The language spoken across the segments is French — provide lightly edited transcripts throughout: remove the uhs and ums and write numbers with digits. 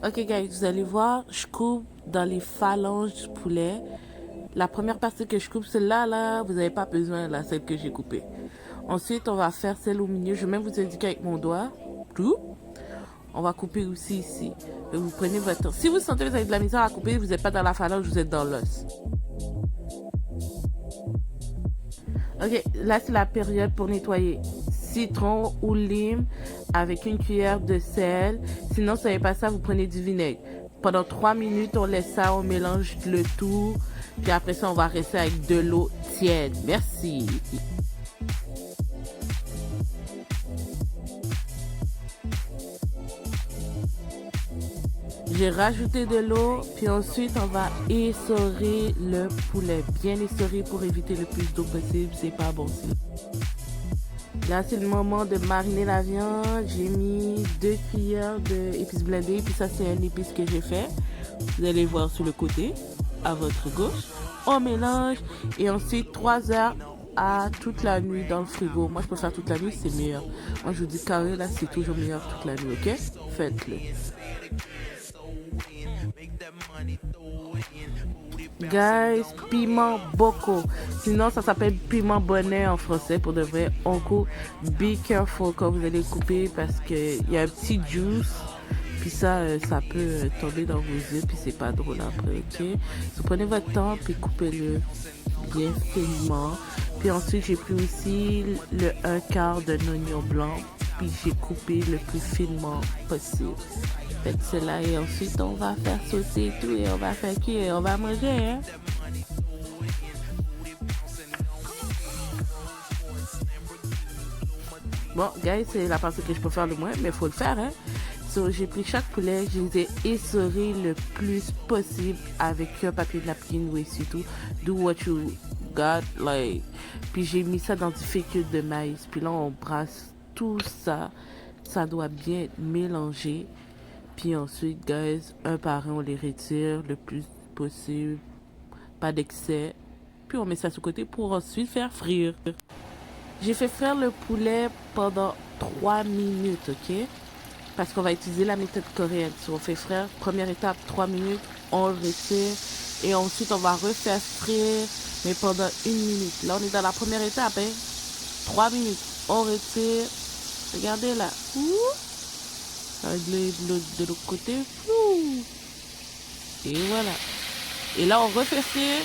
Ok, guys, vous allez voir, je coupe dans les phalanges du poulet. La première partie que je coupe, celle-là, là, vous n'avez pas besoin, là, celle que j'ai coupée. Ensuite, on va faire celle au milieu. Je vais même vous indiquer avec mon doigt. Tout. On va couper aussi ici. Et vous prenez votre temps. Si vous sentez que vous avez de la misère à couper, vous n'êtes pas dans la phalange, vous êtes dans l'os. Ok, là, c'est la période pour nettoyer. Citron ou lime avec une cuillère de sel. Sinon, ça n'est pas ça, vous prenez du vinaigre. Pendant 3 minutes, on laisse ça, on mélange le tout. Puis après ça, on va rester avec de l'eau tiède. Merci. J'ai rajouté de l'eau, puis ensuite on va essorer le poulet. Bien essorer pour éviter le plus d'eau possible, c'est pas bon sinon. Là, c'est le moment de mariner la viande. J'ai mis 2 cuillères d'épices blendées, puis ça, c'est un épice que j'ai fait. Vous allez voir sur le côté, à votre gauche. On mélange et ensuite 3 heures à toute la nuit dans le frigo. Moi, je préfère toute la nuit, c'est meilleur. Moi, je vous dis carré, là, c'est toujours meilleur toute la nuit, ok? Faites-le. Guys, piment boko. Sinon, ça s'appelle piment bonnet en français. Pour de vrai, on coupe. Be careful quand vous allez couper parce qu'il y a un petit juice. Puis ça, ça peut tomber dans vos yeux. Puis c'est pas drôle après, ok? Vous prenez votre temps puis coupez-le bien finement. Puis ensuite, j'ai pris aussi le 1/4 d'un oignon blanc. Puis j'ai coupé le plus finement possible. Faites cela et ensuite on va faire sauter et tout et on va faire cuire et on va manger, hein. Bon, guys, c'est la partie que je peux faire le moins, mais il faut le faire, hein. So, j'ai pris chaque poulet, je les ai essorés le plus possible avec un papier de napkin ou surtout do what you got, like. Puis j'ai mis ça dans du fécule de maïs. Puis là, on brasse tout ça. Ça doit bien être mélangé. Puis ensuite, guys, un par un, on les retire le plus possible. Pas d'excès. Puis on met ça sur le côté pour ensuite faire frire. J'ai fait frire le poulet pendant 3 minutes, ok? Parce qu'on va utiliser la méthode coréenne. Si on fait frire, première étape, 3 minutes, on le retire. Et ensuite, on va refaire frire, mais pendant 1 minute. Là, on est dans la première étape, hein? 3 minutes, on retire. Regardez là. De l'autre côté. Et voilà. Et là, on refait frire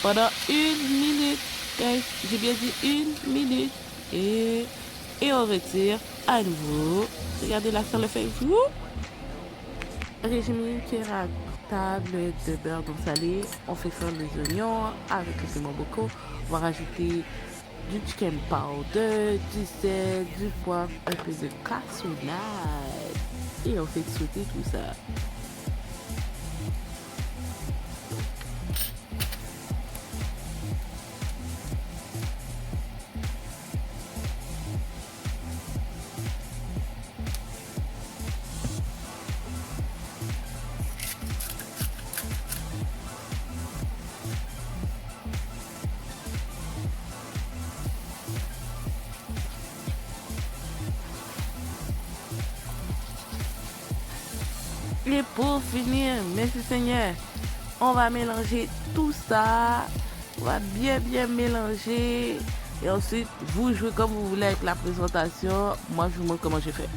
pendant 1 minute. Guys, j'ai bien dit 1 minute. Et on retire à nouveau. Regardez là, ça le fait. Ok, j'ai mis une cuillère à table de beurre donc salé. On fait faire les oignons avec le piment boko. On va rajouter du chicken powder, du sel, du poivre, un peu de cassonade. Et on fait sauter tout ça. Et pour finir, merci Seigneur, on va mélanger tout ça. On va bien mélanger. Et ensuite, vous jouez comme vous voulez avec la présentation. Moi, je vous montre comment j'ai fait.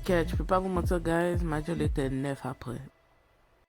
Ok, je peux pas vous mentir, guys. Ma gueule était 9 après.